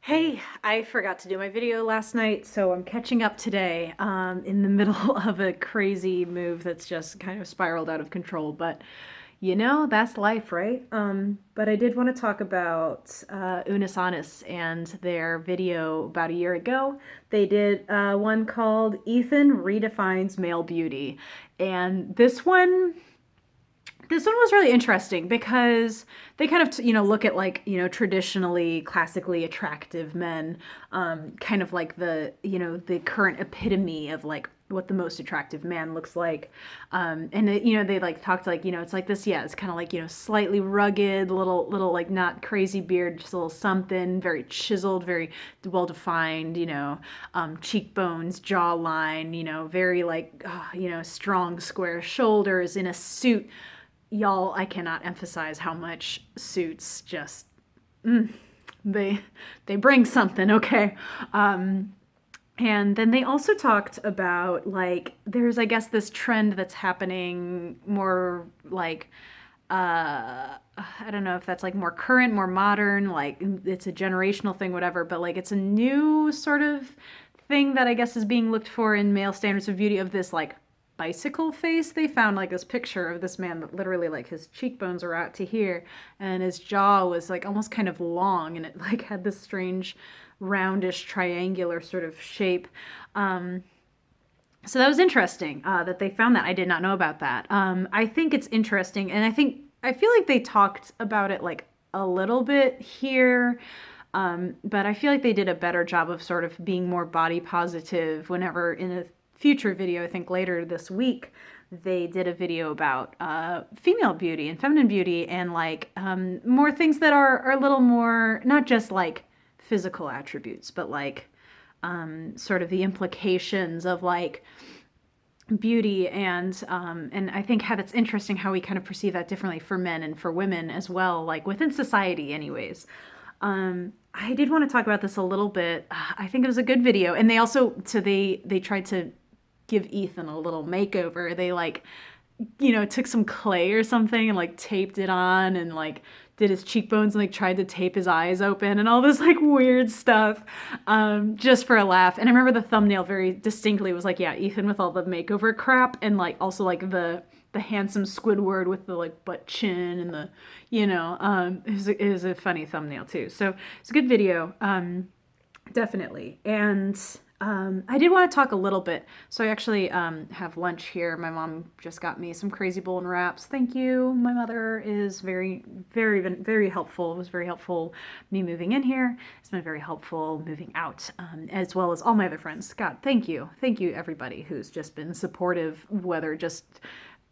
Hey, I forgot to do my video last night, so I'm catching up today in the middle of a crazy move that's just kind of spiraled out of control. But that's life, right? But I did want to talk about Unisonus and their video about a year ago. They did one called Ethan Redefines Male Beauty. And this one was really interesting because they kind of look at like traditionally classically attractive men, kind of like the current epitome of like what the most attractive man looks like, and they like talked like it's like this, yeah, it's kind of like slightly rugged, little like not crazy beard, just a little something, very chiseled, very well defined, cheekbones, jawline, very like strong square shoulders in a suit. Y'all, I cannot emphasize how much suits just they they bring something, okay? And then they also talked about like there's, I guess, this trend that's happening more like I don't know if that's like more current, more modern, like it's a generational thing, whatever, but like it's a new sort of thing that I guess is being looked for in male standards of beauty, of this like bicycle face. They found like this picture of this man that literally like his cheekbones were out to here and his jaw was like almost kind of long and it like had this strange roundish triangular sort of shape. So that was interesting that they found that. I did not know about that. I think it's interesting, and I feel like they talked about it like a little bit here, but I feel like they did a better job of sort of being more body positive whenever in a future video, I think later this week, they did a video about female beauty and feminine beauty and like more things that are a little more, not just like physical attributes, but like sort of the implications of like beauty and I think how that's interesting how we kind of perceive that differently for men and for women as well, like within society anyways. I did want to talk about this a little bit. I think it was a good video, and they also they tried to give Ethan a little makeover. They like took some clay or something and like taped it on and like did his cheekbones and like tried to tape his eyes open and all this like weird stuff, just for a laugh. And I remember the thumbnail very distinctly was like, yeah, Ethan with all the makeover crap, and like also like the handsome Squidward with the like butt chin and the it was a funny thumbnail too. So it's a good video, definitely. And I did want to talk a little bit. So I actually have lunch here. My mom just got me some Crazy Bowl and wraps. Thank you. My mother is very helpful. It was very helpful me moving in here. It's been very helpful moving out, as well as all my other friends. God, thank you. Thank you, everybody who's just been supportive, whether just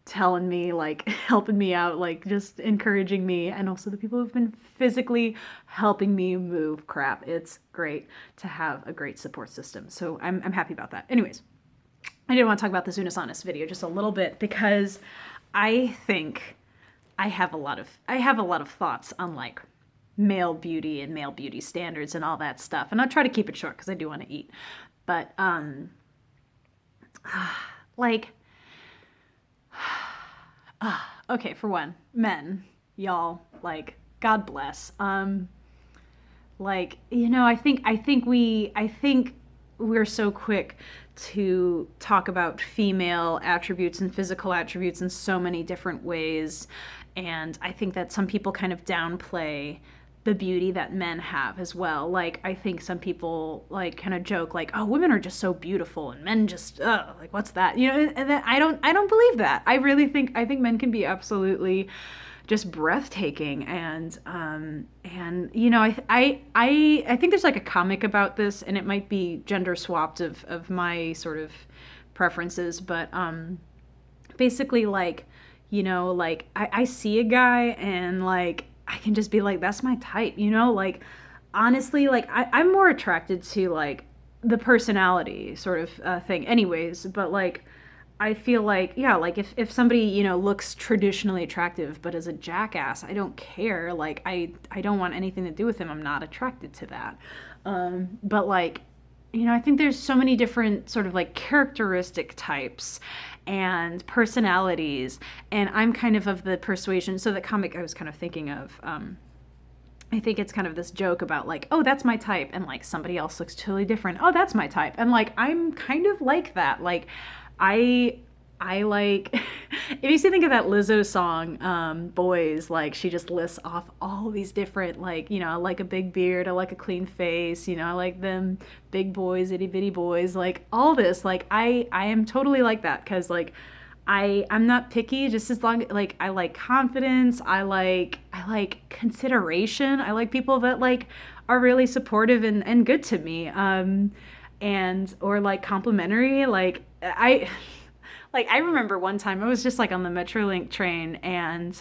telling me, like helping me out, like just encouraging me, and also the people who've been physically helping me move crap. It's great to have a great support system. So I'm happy about that. Anyways, I did want to talk about this Unisonus video just a little bit because I think I have a lot of thoughts on like male beauty and male beauty standards and all that stuff. And I'll try to keep it short because I do want to eat. But like okay, for one, men, y'all, like, God bless. Like, I think we're so quick to talk about female attributes and physical attributes in so many different ways. And I think that some people kind of downplay the beauty that men have as well. Like, I think some people like kind of joke like, "Oh, women are just so beautiful and men just like what's that?" And that I don't believe that. I think men can be absolutely just breathtaking, and I think there's like a comic about this, and it might be gender swapped of my sort of preferences, but basically like like I see a guy and like I can just be like, that's my type, like honestly, like I'm more attracted to like the personality sort of thing anyways, but like I feel like, yeah, like if somebody, looks traditionally attractive but is a jackass, I don't care. Like I don't want anything to do with him. I'm not attracted to that. But like, I think there's so many different sort of like characteristic types and personalities, and I'm kind of the persuasion. So the comic I was kind of thinking of, I think it's kind of this joke about like, oh, that's my type, and like somebody else looks totally different. Oh, that's my type. And like I'm kind of like that. Like I like if you see think of that Lizzo song, Boys, like she just lists off all these different, like, you know, I like a big beard, I like a clean face, you know, I like them big boys, itty bitty boys, like all this. Like I am totally like that, because like I'm not picky, just as long like I like confidence, I like consideration, I like people that like are really supportive and good to me, and or like complimentary. I remember one time I was just like on the Metrolink train, and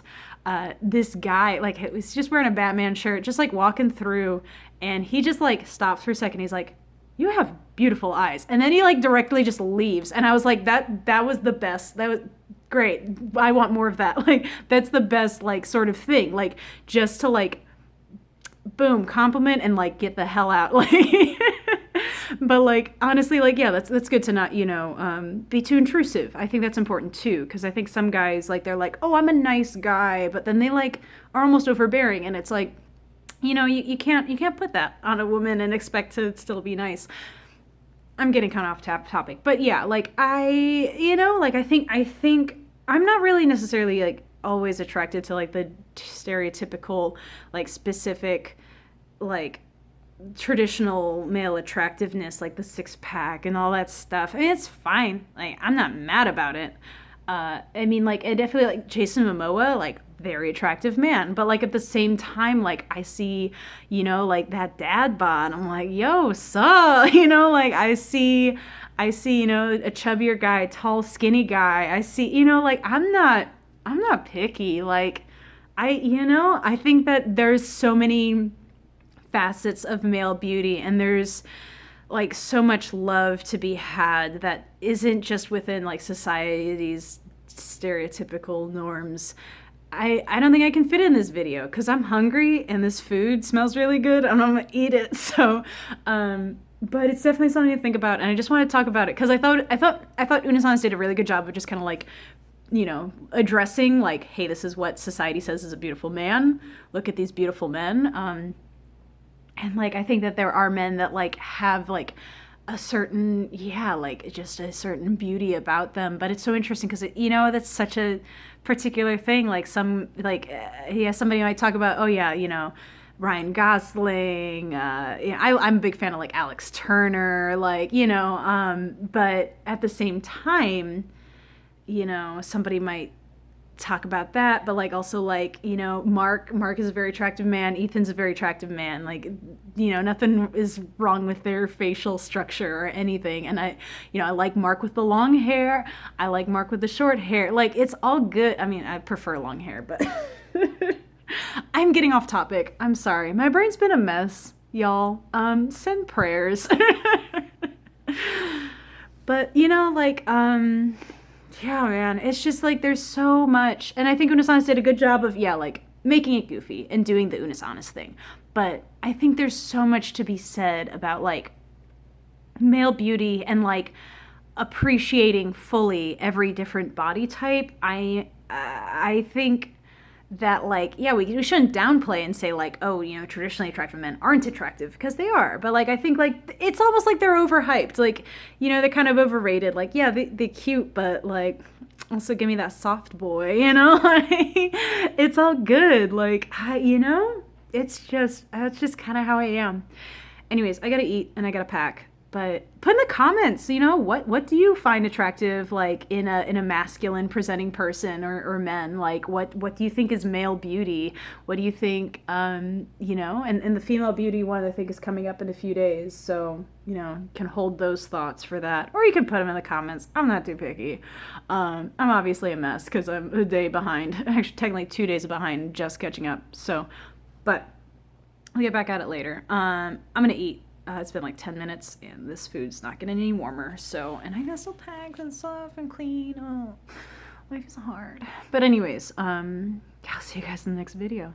this guy, like, it was just wearing a Batman shirt, just like walking through, and he just like stops for a second. He's like, "You have beautiful eyes," and then he like directly just leaves. And I was like, that was the best. That was great. I want more of that. Like that's the best like sort of thing. Like just to like boom compliment and like get the hell out. Like. But like honestly, like yeah, that's good to not, you know, be too intrusive. I think that's important too, because I think some guys like they're like, oh, I'm a nice guy, but then they like are almost overbearing, and it's like, you know, you can't put that on a woman and expect to still be nice. I'm getting kind of off topic, but yeah, like you know, like I think I'm not really necessarily like always attracted to like the stereotypical like specific like traditional male attractiveness, like the six pack and all that stuff. I mean, it's fine. Like, I'm not mad about it. I mean, like, I definitely like Jason Momoa, like, very attractive man. But, like, at the same time, like, I see, you know, like, that dad bod. I'm like, yo, suh? You know, like, I see, you know, a chubbier guy, tall, skinny guy. I see, you know, like, I'm not picky. Like, you know, I think that there's so many facets of male beauty, and there's like so much love to be had that isn't just within like society's stereotypical norms. I don't think I can fit in this video because I'm hungry and this food smells really good and I'm gonna eat it. So but it's definitely something to think about, and I just want to talk about it because I thought Unisans did a really good job of just kind of like, you know, addressing like, hey, this is what society says is a beautiful man. Look at these beautiful men. And like, I think that there are men that like have like a certain, yeah, like just a certain beauty about them. But it's so interesting because, you know, that's such a particular thing. Like yeah, somebody might talk about, oh yeah, you know, Ryan Gosling. Yeah, I'm a big fan of like Alex Turner, like, you know, but at the same time, you know, somebody might talk about that, but like also like, you know, Mark is a very attractive man, Ethan's a very attractive man, like, you know, nothing is wrong with their facial structure or anything. And I, you know, I like Mark with the long hair, I like Mark with the short hair, like it's all good. I mean, I prefer long hair, but I'm getting off topic, I'm sorry, my brain's been a mess, y'all. Send prayers. But you know, like yeah, man, it's just like there's so much, and I think Unisans did a good job of, yeah, like making it goofy and doing the Unisans thing. But I think there's so much to be said about like male beauty and like appreciating fully every different body type. I think that like, yeah, we shouldn't downplay and say like, oh, you know, traditionally attractive men aren't attractive, because they are. But like, I think like it's almost like they're overhyped, like, you know, they're kind of overrated. Like, yeah, they're cute, but like also give me that soft boy, you know. Like, it's all good. Like, you know, it's just kind of how I am. Anyways, I gotta eat and I gotta pack. But put in the comments, you know, what do you find attractive, like in a masculine presenting person or men? Like what do you think is male beauty? What do you think, you know, and the female beauty one I think is coming up in a few days. So, you know, can hold those thoughts for that. Or you can put them in the comments. I'm not too picky. I'm obviously a mess because I'm a day behind. Actually, technically 2 days behind, just catching up. So, but I'll get back at it later. I'm going to eat. It's been like 10 minutes and this food's not getting any warmer. So, and I gotta still pack and stuff and clean. Oh, life is hard. But anyways, I'll see you guys in the next video.